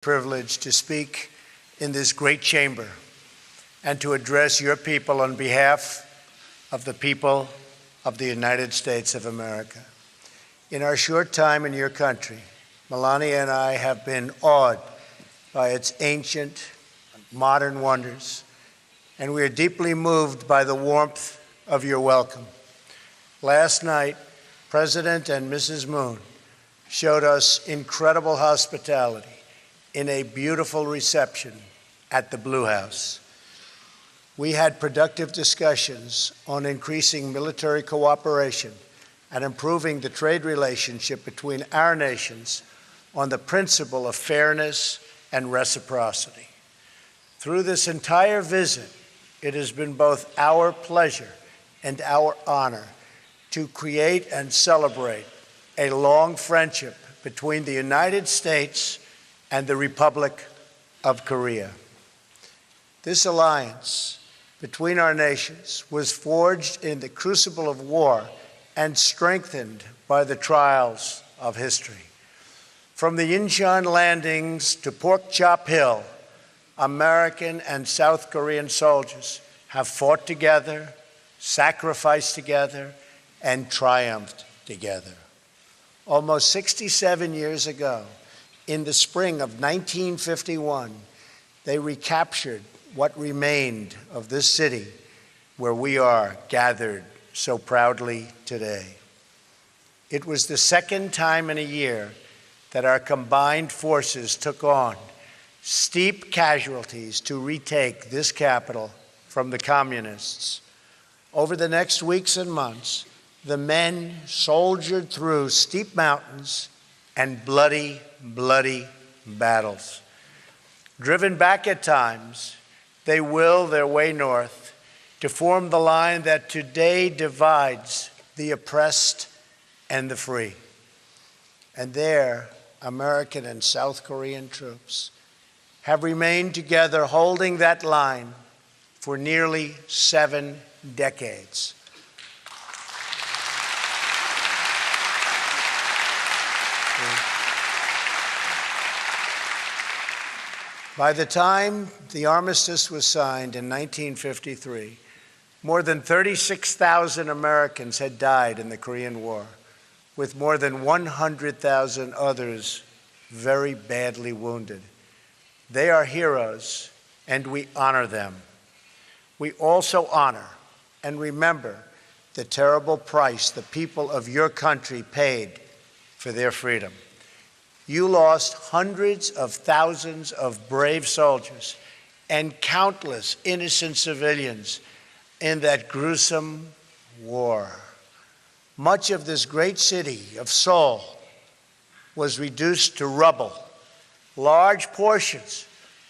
Privilege to speak in this great chamber and to address your people on behalf of the people of the United States of America. In our short time in your country, Melania and I have been awed by its ancient, modern wonders, and we are deeply moved by the warmth of your welcome. Last night, President and Mrs. Moon showed us incredible hospitality in a beautiful reception at the Blue House. We had productive discussions on increasing military cooperation and improving the trade relationship between our nations on the principle of fairness and reciprocity. Through this entire visit, it has been both our pleasure and our honor to create and celebrate a long friendship between the United States and the Republic of Korea. This alliance between our nations was forged in the crucible of war and strengthened by the trials of history. From the Incheon landings to Pork Chop Hill, American and South Korean soldiers have fought together, sacrificed together, and triumphed together. Almost 67 years ago, in the spring of 1951, they recaptured what remained of this city where we are gathered so proudly today. It was the second time in a year that our combined forces took on steep casualties to retake this capital from the communists. Over the next weeks and months, the men soldiered through steep mountains and bloody battles. Driven back at times, they will their way north to form the line that today divides the oppressed and the free. And there, American and South Korean troops have remained together holding that line for nearly 7 decades. By the time the armistice was signed in 1953, more than 36,000 Americans had died in the Korean War, with more than 100,000 others very badly wounded. They are heroes, and we honor them. We also honor and remember the terrible price the people of your country paid for their freedom. You lost hundreds of thousands of brave soldiers and countless innocent civilians in that gruesome war. Much of this great city of Seoul was reduced to rubble. Large portions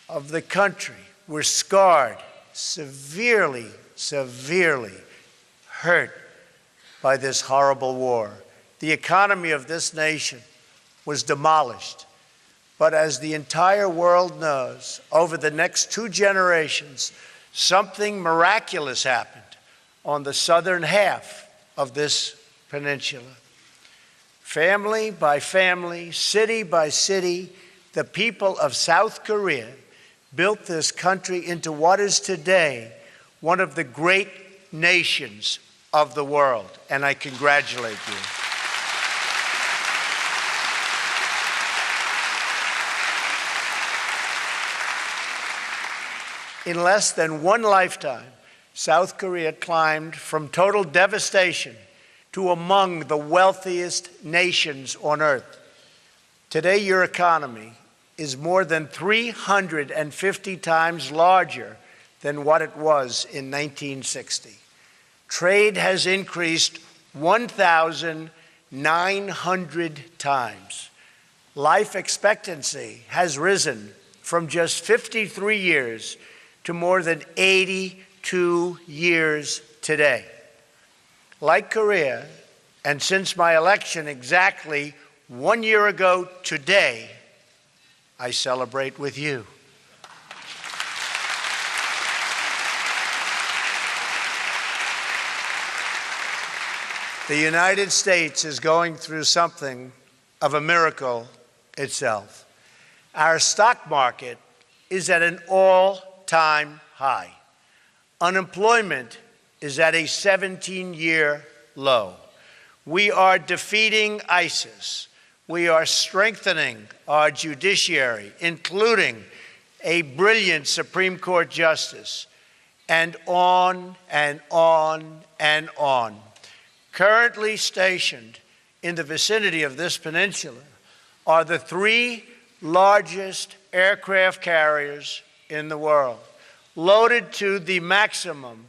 of the country were scarred, severely hurt by this horrible war. The economy of this nation was demolished. But as the entire world knows, over the next 2 generations, something miraculous happened on the southern half of this peninsula. Family by family, city by city, the people of South Korea built this country into what is today one of the great nations of the world, and I congratulate you. In less than 1 lifetime, South Korea climbed from total devastation to among the wealthiest nations on earth. Today, your economy is more than 350 times larger than what it was in 1960. Trade has increased 1,900 times. Life expectancy has risen from just 53 years to more than 82 years today. Like Korea, and since my election exactly 1 year ago today, I celebrate with you. The United States is going through something of a miracle itself. Our stock market is at an all-time high. Unemployment is at a 17-year low. We are defeating ISIS. We are strengthening our judiciary, including a brilliant Supreme Court justice, and on and on and on. Currently stationed in the vicinity of this peninsula are the 3 largest aircraft carriers in the world, loaded to the maximum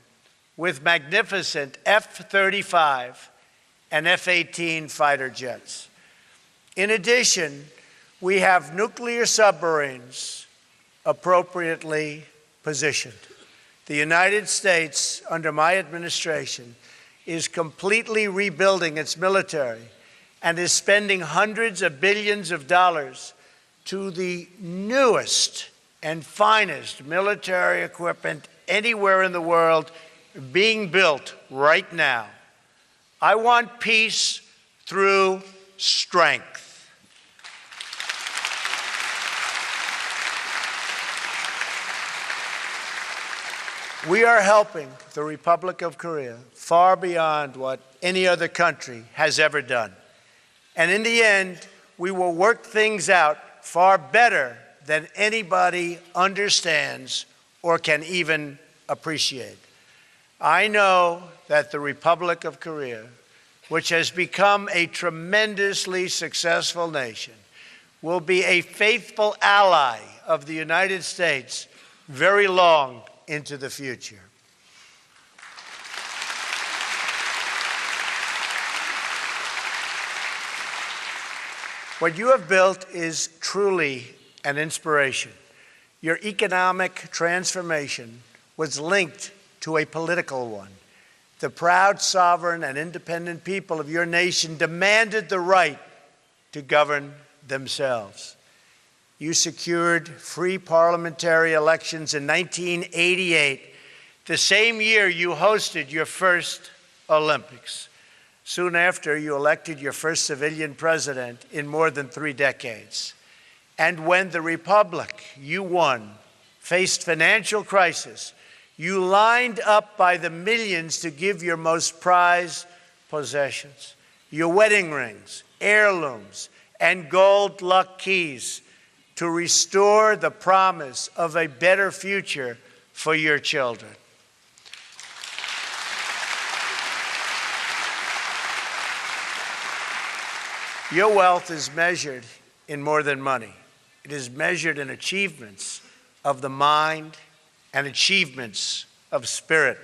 with magnificent F-35 and F-18 fighter jets. In addition, we have nuclear submarines appropriately positioned. The United States, under my administration, is completely rebuilding its military and is spending hundreds of billions of dollars to the newest and finest military equipment anywhere in the world being built right now. I want peace through strength. We are helping the Republic of Korea far beyond what any other country has ever done. And in the end, we will work things out far better than anybody understands or can even appreciate. I know that the Republic of Korea, which has become a tremendously successful nation, will be a faithful ally of the United States very long into the future. What you have built is truly an inspiration. Your economic transformation was linked to a political one. The proud, sovereign, and independent people of your nation demanded the right to govern themselves. You secured free parliamentary elections in 1988, the same year you hosted your first Olympics. Soon after, you elected your first civilian president in more than 3 decades. And when the republic you won faced financial crisis, you lined up by the millions to give your most prized possessions, your wedding rings, heirlooms, and gold luck keys, to restore the promise of a better future for your children. Your wealth is measured in more than money. It is measured in achievements of the mind and achievements of spirit.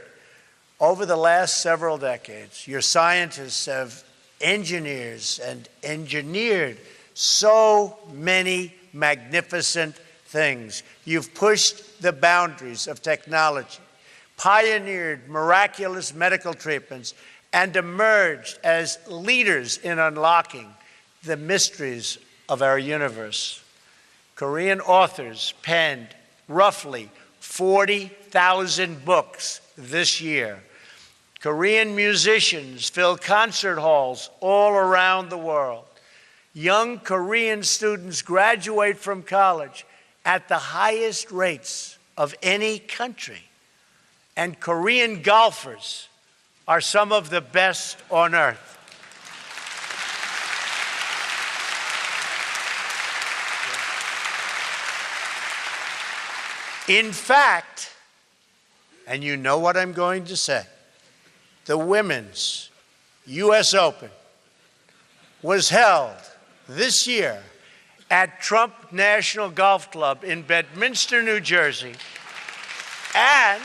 Over the last several decades, your scientists have engineered so many magnificent things. You've pushed the boundaries of technology, pioneered miraculous medical treatments, and emerged as leaders in unlocking the mysteries of our universe. Korean authors penned roughly 40,000 books this year. Korean musicians fill concert halls all around the world. Young Korean students graduate from college at the highest rates of any country. And Korean golfers are some of the best on earth. In fact, and you know what I'm going to say, the Women's U.S. Open was held this year at Trump National Golf Club in Bedminster, New Jersey. And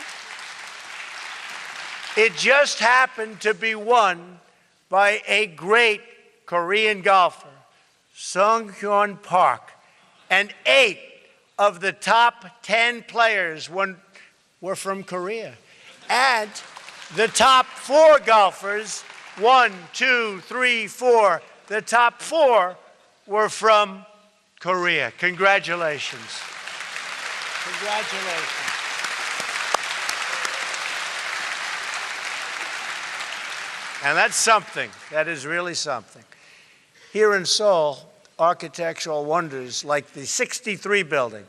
it just happened to be won by a great Korean golfer, Sung Hyun Park. And 8 of the top 10 players were from Korea. And the top 4 golfers, 1, 2, 3, 4, the top 4 were from Korea. Congratulations. Congratulations. And that's something. That is really something. Here in Seoul, architectural wonders like the 63 building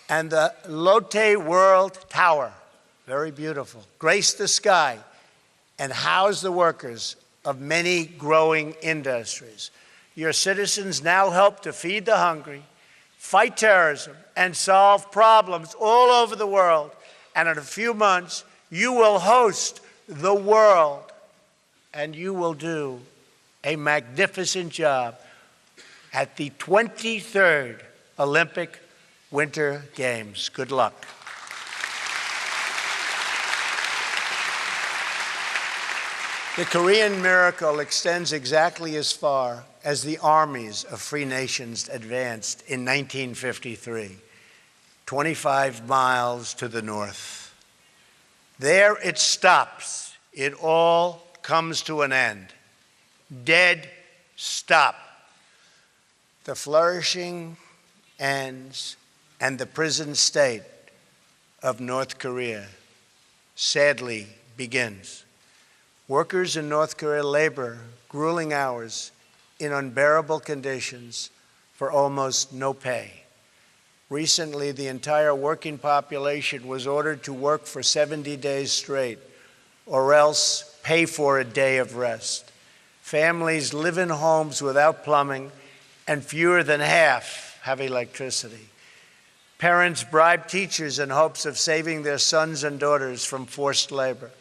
and the Lotte World Tower, very beautiful, grace the sky and house the workers of many growing industries. Your citizens now help to feed the hungry, fight terrorism, and solve problems all over the world. And in a few months, you will host the world, and you will do a magnificent job at the 23rd Olympic Winter Games. Good luck. The Korean miracle extends exactly as far as the armies of free nations advanced in 1953, 25 miles to the north. There it stops. It all comes to an end. Dead stop. The flourishing ends, and the prison state of North Korea sadly begins. Workers in North Korea labor grueling hours in unbearable conditions for almost no pay. Recently, the entire working population was ordered to work for 70 days straight, or else pay for a day of rest. Families live in homes without plumbing, and fewer than half have electricity. Parents bribe teachers in hopes of saving their sons and daughters from forced labor.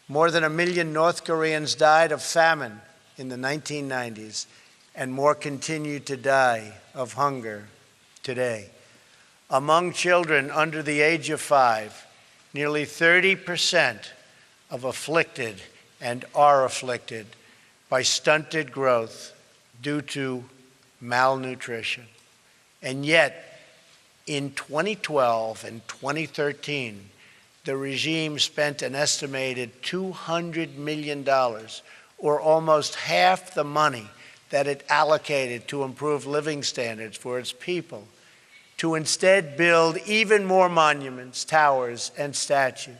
More than 1 million North Koreans died of famine in the 1990s, and more continue to die of hunger today. Among children under the age of 5, nearly 30% of afflicted and are afflicted by stunted growth due to malnutrition. And yet, in 2012 and 2013, the regime spent an estimated $200 million, or almost half the money that it allocated to improve living standards for its people, to instead build even more monuments, towers, and statues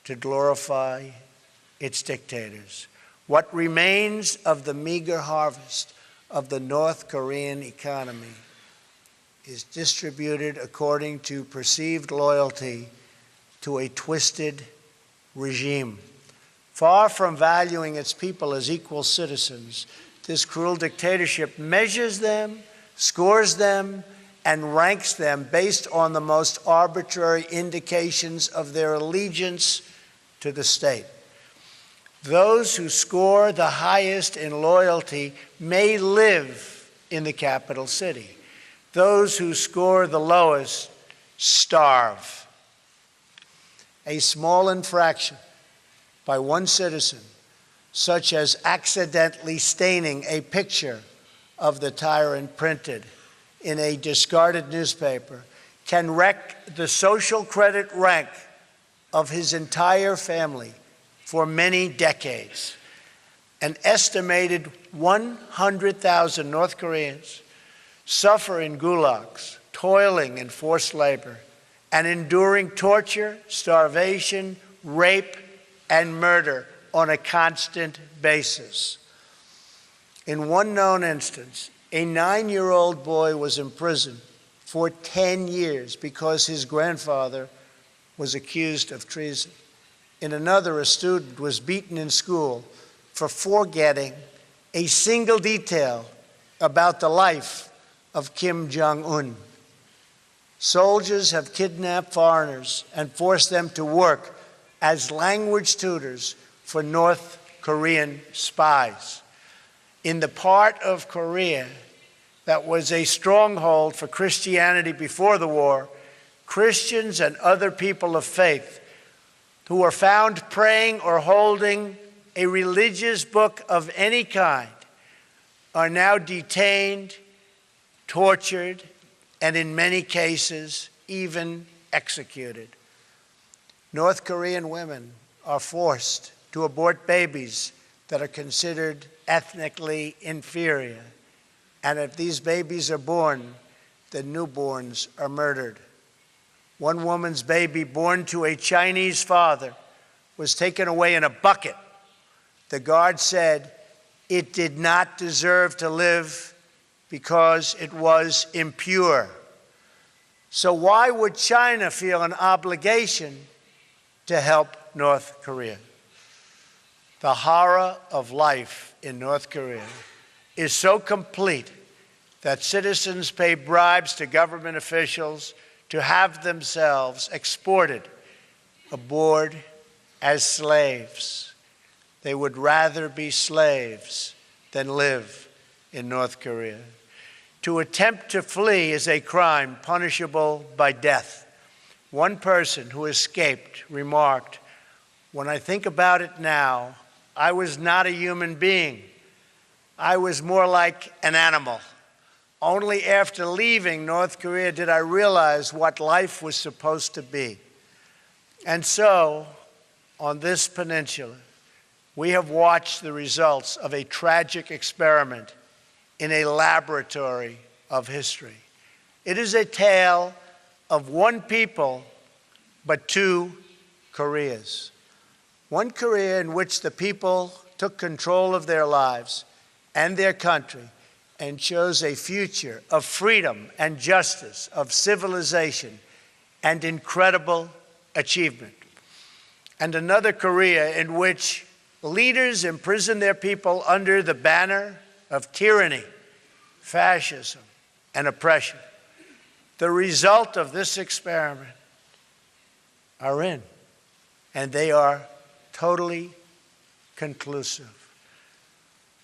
to glorify its dictators. What remains of the meager harvest of the North Korean economy is distributed according to perceived loyalty to a twisted regime. Far from valuing its people as equal citizens, this cruel dictatorship measures them, scores them, and ranks them based on the most arbitrary indications of their allegiance to the state. Those who score the highest in loyalty may live in the capital city. Those who score the lowest starve. A small infraction by one citizen, such as accidentally staining a picture of the tyrant printed in a discarded newspaper, can wreck the social credit rank of his entire family for many decades. An estimated 100,000 North Koreans suffer in gulags, toiling in forced labor, and enduring torture, starvation, rape, and murder on a constant basis. In one known instance, a 9-year-old boy was imprisoned for 10 years because his grandfather was accused of treason. In another, a student was beaten in school for forgetting a single detail about the life of Kim Jong-un. Soldiers have kidnapped foreigners and forced them to work as language tutors for North Korean spies. In the part of Korea that was a stronghold for Christianity before the war, Christians and other people of faith who were found praying or holding a religious book of any kind are now detained, tortured, and in many cases, even executed. North Korean women are forced to abort babies that are considered ethnically inferior. And if these babies are born, the newborns are murdered. One woman's baby, born to a Chinese father, was taken away in a bucket. The guard said it did not deserve to live because it was impure. So why would China feel an obligation to help North Korea? The horror of life in North Korea is so complete that citizens pay bribes to government officials to have themselves exported aboard as slaves. They would rather be slaves than live in North Korea. To attempt to flee is a crime punishable by death. One person who escaped remarked, "When I think about it now, I was not a human being. I was more like an animal. Only after leaving North Korea did I realize what life was supposed to be." And so, on this peninsula, we have watched the results of a tragic experiment in a laboratory of history. It is a tale of one people, but two Koreas. One Korea in which the people took control of their lives and their country and chose a future of freedom and justice, of civilization and incredible achievement. And another Korea in which leaders imprisoned their people under the banner of tyranny, fascism, and oppression. The result of this experiment are in, and they are totally conclusive.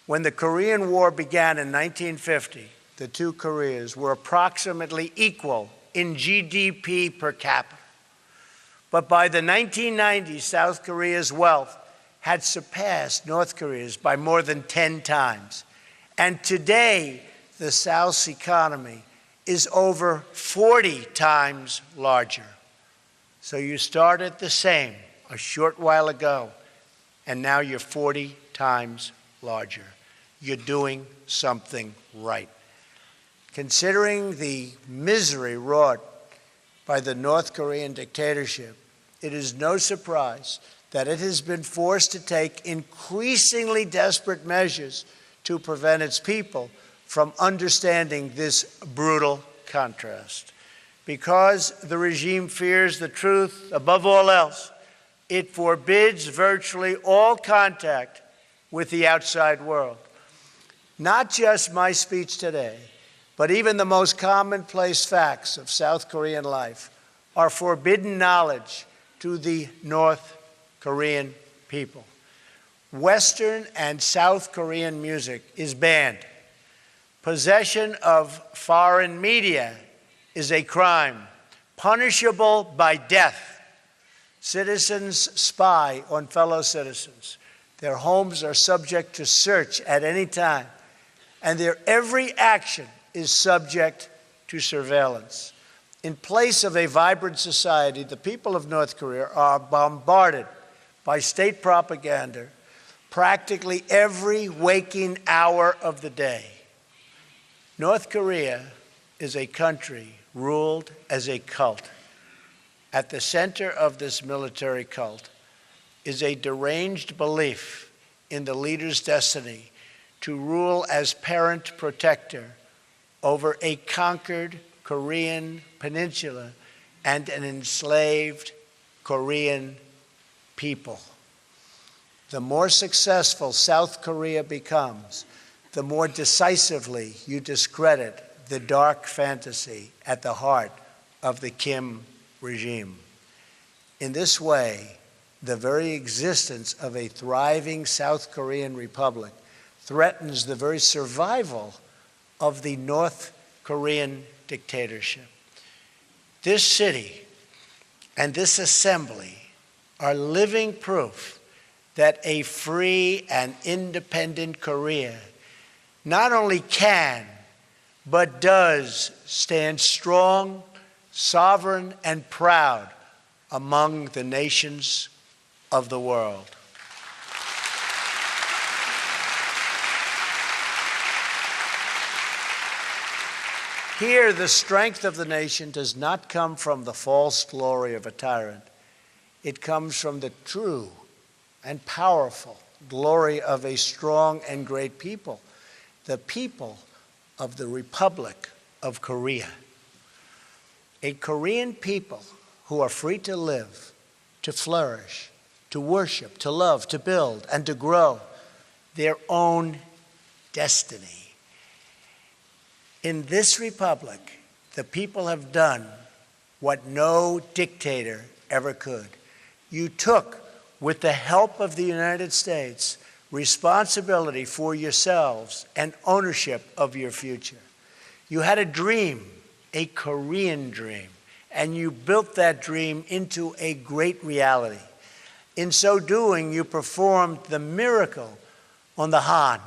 When the Korean War began in 1950, the two Koreas were approximately equal in GDP per capita. But by the 1990s, South Korea's wealth had surpassed North Korea's by more than 10 times. And today, the South's economy is over 40 times larger. So you started the same a short while ago, and now you're 40 times larger. You're doing something right. Considering the misery wrought by the North Korean dictatorship, it is no surprise that it has been forced to take increasingly desperate measures to prevent its people from understanding this brutal contrast. Because the regime fears the truth above all else, it forbids virtually all contact with the outside world. Not just my speech today, but even the most commonplace facts of South Korean life are forbidden knowledge to the North Korean people. Western and South Korean music is banned. Possession of foreign media is a crime, punishable by death. Citizens spy on fellow citizens. Their homes are subject to search at any time, and their every action is subject to surveillance. In place of a vibrant society, the people of North Korea are bombarded by state propaganda practically every waking hour of the day. North Korea is a country ruled as a cult. At the center of this military cult is a deranged belief in the leader's destiny to rule as parent protector over a conquered Korean peninsula and an enslaved Korean people. The more successful South Korea becomes, the more decisively you discredit the dark fantasy at the heart of the Kim regime. In this way, the very existence of a thriving South Korean republic threatens the very survival of the North Korean dictatorship. This city and this assembly are living proof that a free and independent Korea not only can, but does stand strong, sovereign, and proud among the nations of the world. Here, the strength of the nation does not come from the false glory of a tyrant. It comes from the true and powerful glory of a strong and great people. The people of the Republic of Korea. A Korean people who are free to live, to flourish, to worship, to love, to build, and to grow their own destiny. In this republic, the people have done what no dictator ever could. You took, with the help of the United States, responsibility for yourselves and ownership of your future. You had a dream, a Korean dream, and you built that dream into a great reality. In so doing, you performed the miracle on the Han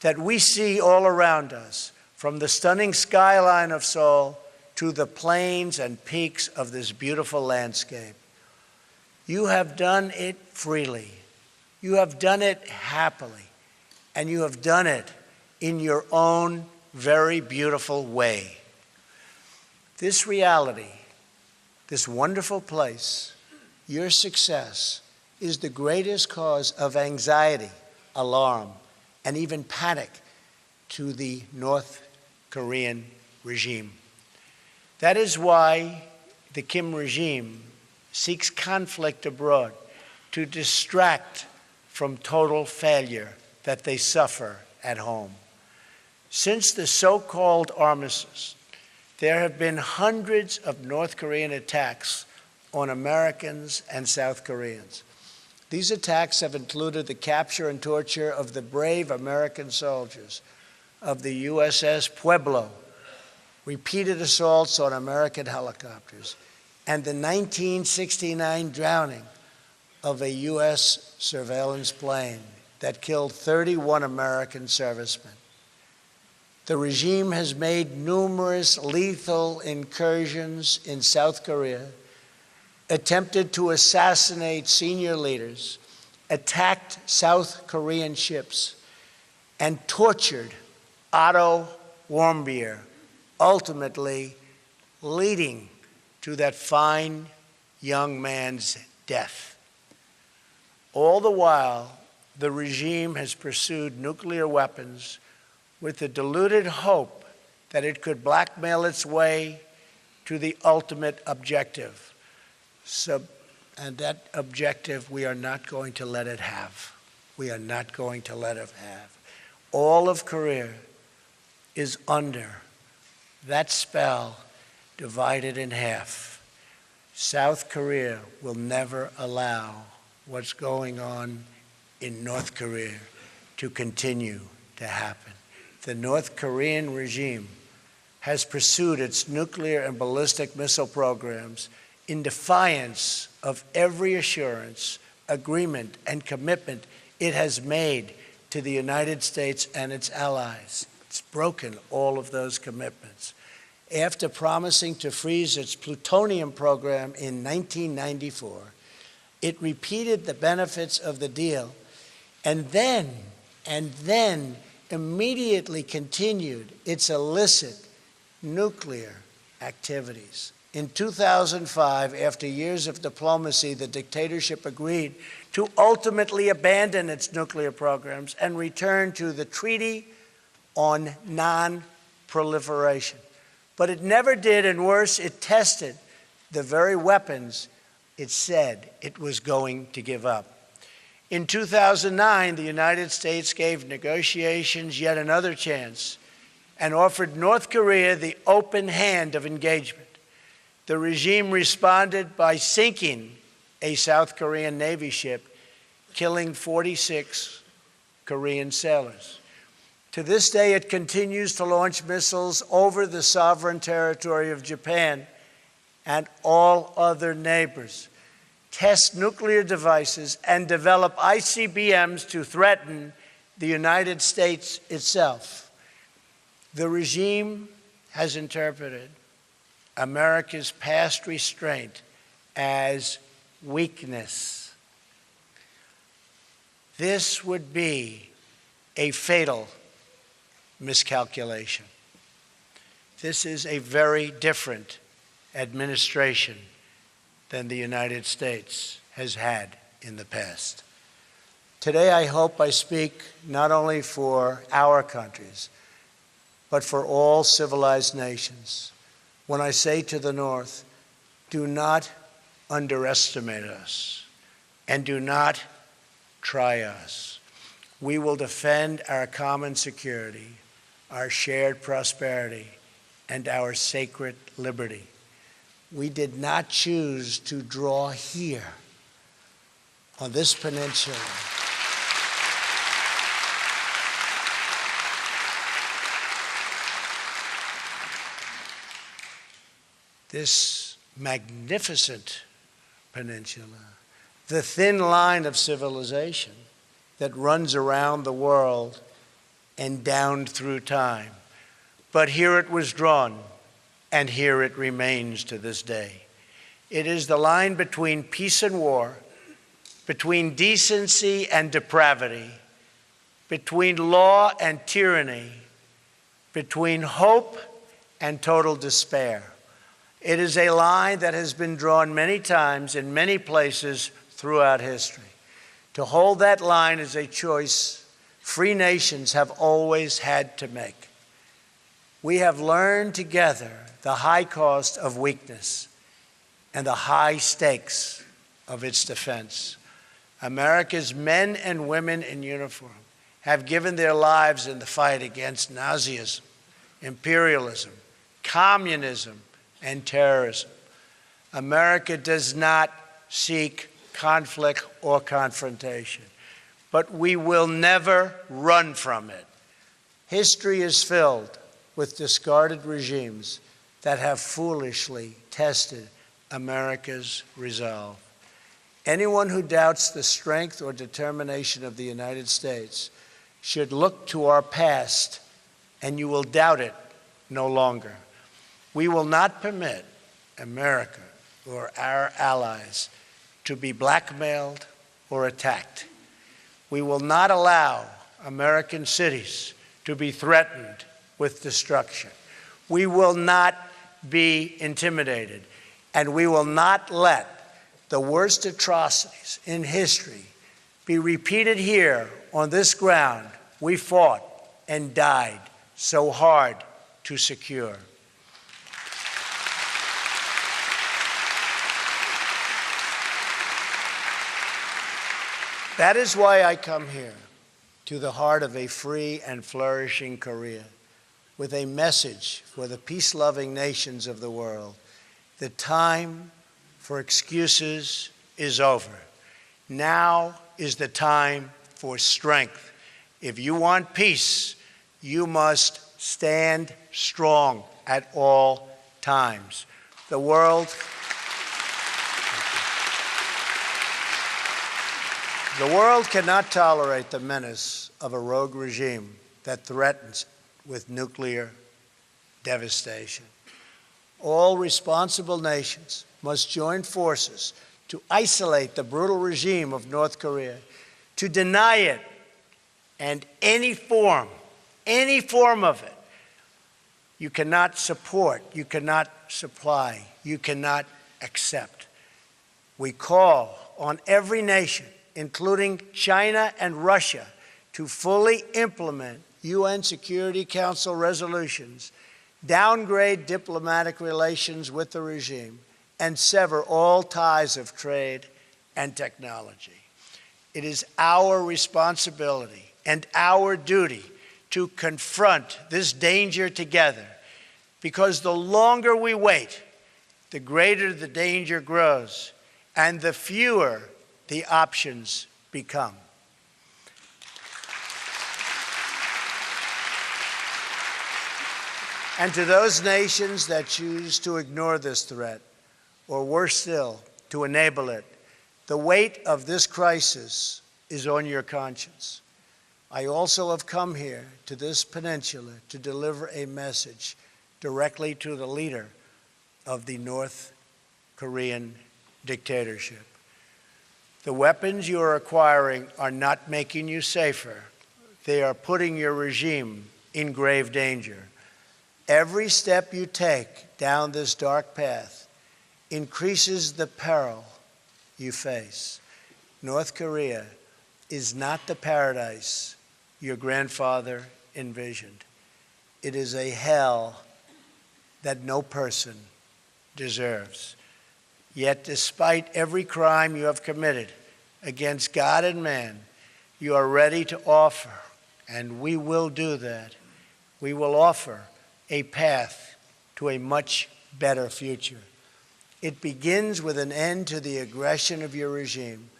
that we see all around us, from the stunning skyline of Seoul to the plains and peaks of this beautiful landscape. You have done it freely. You have done it happily. And you have done it in your own very beautiful way. This reality, this wonderful place, your success is the greatest cause of anxiety, alarm, and even panic to the North Korean regime. That is why the Kim regime seeks conflict abroad to distract from total failure that they suffer at home. Since the so-called armistice, there have been hundreds of North Korean attacks on Americans and South Koreans. These attacks have included the capture and torture of the brave American soldiers of the USS Pueblo, repeated assaults on American helicopters, and the 1969 drowning of a U.S. surveillance plane that killed 31 American servicemen. The regime has made numerous lethal incursions in South Korea, attempted to assassinate senior leaders, attacked South Korean ships, and tortured Otto Warmbier, ultimately leading to that fine young man's death. All the while, the regime has pursued nuclear weapons with the deluded hope that it could blackmail its way to the ultimate objective. And that objective, we are not going to let it have. We are not going to let it have. All of Korea is under that spell, divided in half. South Korea will never allow what's going on in North Korea to continue to happen. The North Korean regime has pursued its nuclear and ballistic missile programs in defiance of every assurance, agreement, and commitment it has made to the United States and its allies. It's broken all of those commitments. After promising to freeze its plutonium program in 1994, it repeated the benefits of the deal and then immediately continued its illicit nuclear activities. In 2005, after years of diplomacy, the dictatorship agreed to ultimately abandon its nuclear programs and return to the Treaty on Non-Proliferation. But it never did, and worse, it tested the very weapons it said it was going to give up. In 2009, the United States gave negotiations yet another chance and offered North Korea the open hand of engagement. The regime responded by sinking a South Korean Navy ship, killing 46 Korean sailors. To this day, it continues to launch missiles over the sovereign territory of Japan and all other neighbors, test nuclear devices, and develop ICBMs to threaten the United States itself. The regime has interpreted America's past restraint as weakness. This would be a fatal miscalculation. This is a very different administration than the United States has had in the past. Today, I hope I speak not only for our countries, but for all civilized nations. When I say to the North, do not underestimate us and do not try us. We will defend our common security, our shared prosperity, and our sacred liberty. We did not choose to draw here on this peninsula. This magnificent peninsula, the thin line of civilization that runs around the world and down through time. But here it was drawn, and here it remains to this day. It is the line between peace and war, between decency and depravity, between law and tyranny, between hope and total despair. It is a line that has been drawn many times in many places throughout history. To hold that line is a choice free nations have always had to make. We have learned together the high cost of weakness and the high stakes of its defense. America's men and women in uniform have given their lives in the fight against Nazism, imperialism, communism, and terrorism. America does not seek conflict or confrontation, but we will never run from it. History is filled with discarded regimes that have foolishly tested America's resolve. Anyone who doubts the strength or determination of the United States should look to our past, and you will doubt it no longer. We will not permit America or our allies to be blackmailed or attacked. We will not allow American cities to be threatened with destruction. We will not be intimidated, and we will not let the worst atrocities in history be repeated here on this ground we fought and died so hard to secure. That is why I come here, to the heart of a free and flourishing Korea, with a message for the peace-loving nations of the world. The time for excuses is over. Now is the time for strength. If you want peace, you must stand strong at all times. The world cannot tolerate the menace of a rogue regime that threatens with nuclear devastation. All responsible nations must join forces to isolate the brutal regime of North Korea, to deny it and any form of it. You cannot support, you cannot supply, you cannot accept. We call on every nation, including China and Russia, to fully implement UN Security Council resolutions, downgrade diplomatic relations with the regime, and sever all ties of trade and technology. It is our responsibility and our duty to confront this danger together, because the longer we wait, the greater the danger grows and the fewer the options become. And to those nations that choose to ignore this threat, or worse still, to enable it, the weight of this crisis is on your conscience. I also have come here to this peninsula to deliver a message directly to the leader of the North Korean dictatorship. The weapons you are acquiring are not making you safer. They are putting your regime in grave danger. Every step you take down this dark path increases the peril you face. North Korea is not the paradise your grandfather envisioned. It is a hell that no person deserves. Yet, despite every crime you have committed against God and man, you are ready to offer, and we will do that. We will offer a path to a much better future. It begins with an end to the aggression of your regime,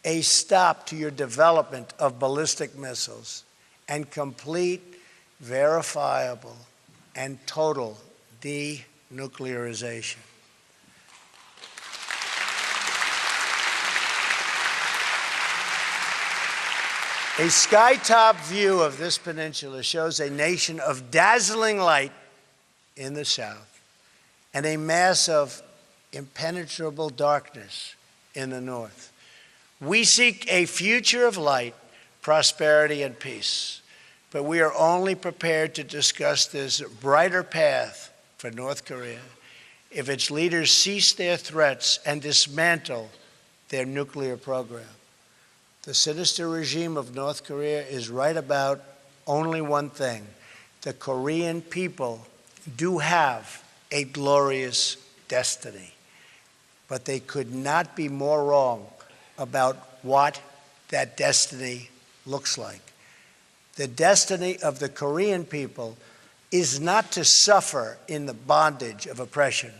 a stop to your development of ballistic missiles, and complete, verifiable, and total denuclearization. A skytop view of this peninsula shows a nation of dazzling light in the south and a mass of impenetrable darkness in the north. We seek a future of light, prosperity, and peace, but we are only prepared to discuss this brighter path for North Korea if its leaders cease their threats and dismantle their nuclear program. The sinister regime of North Korea is right about only one thing. The Korean people do have a glorious destiny, but they could not be more wrong about what that destiny looks like. The destiny of the Korean people is not to suffer in the bondage of oppression,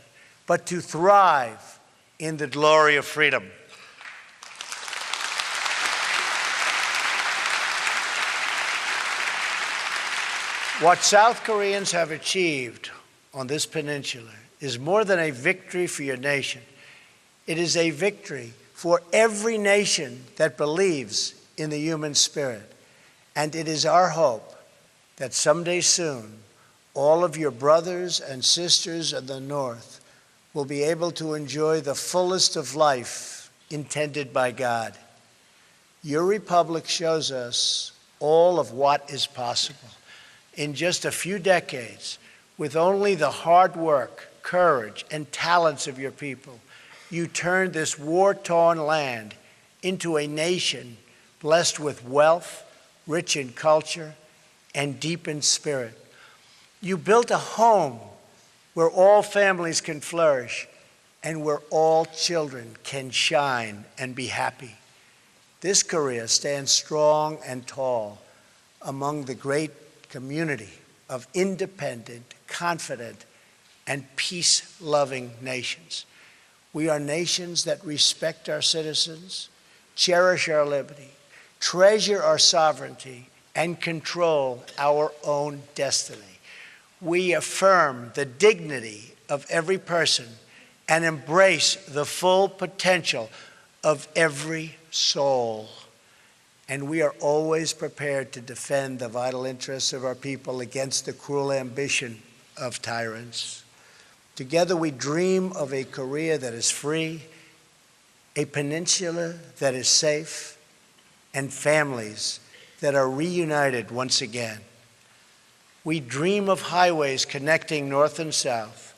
but to thrive in the glory of freedom. What South Koreans have achieved on this peninsula is more than a victory for your nation. It is a victory for every nation that believes in the human spirit. And it is our hope that someday soon, all of your brothers and sisters in the North will be able to enjoy the fullest of life intended by God. Your republic shows us all of what is possible. In just a few decades, with only the hard work, courage, and talents of your people, you turned this war-torn land into a nation blessed with wealth, rich in culture, and deep in spirit. You built a home where all families can flourish and where all children can shine and be happy. This Korea stands strong and tall among the great community of independent, confident, and peace-loving nations. We are nations that respect our citizens, cherish our liberty, treasure our sovereignty, and control our own destiny. We affirm the dignity of every person and embrace the full potential of every soul. And we are always prepared to defend the vital interests of our people against the cruel ambition of tyrants. Together we dream of a Korea that is free, a peninsula that is safe, and families that are reunited once again. We dream of highways connecting north and south,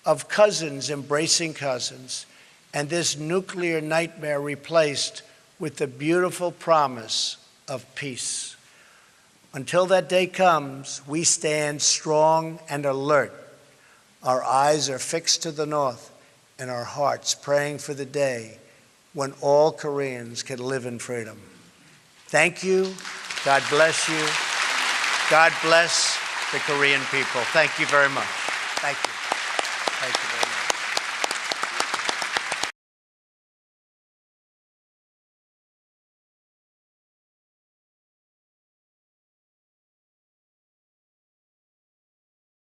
of cousins embracing cousins, and this nuclear nightmare replaced with the beautiful promise of peace. Until that day comes, we stand strong and alert. Our eyes are fixed to the north and our hearts praying for the day when all Koreans can live in freedom. Thank you. God bless you. God bless the Korean people. Thank you very much. Thank you.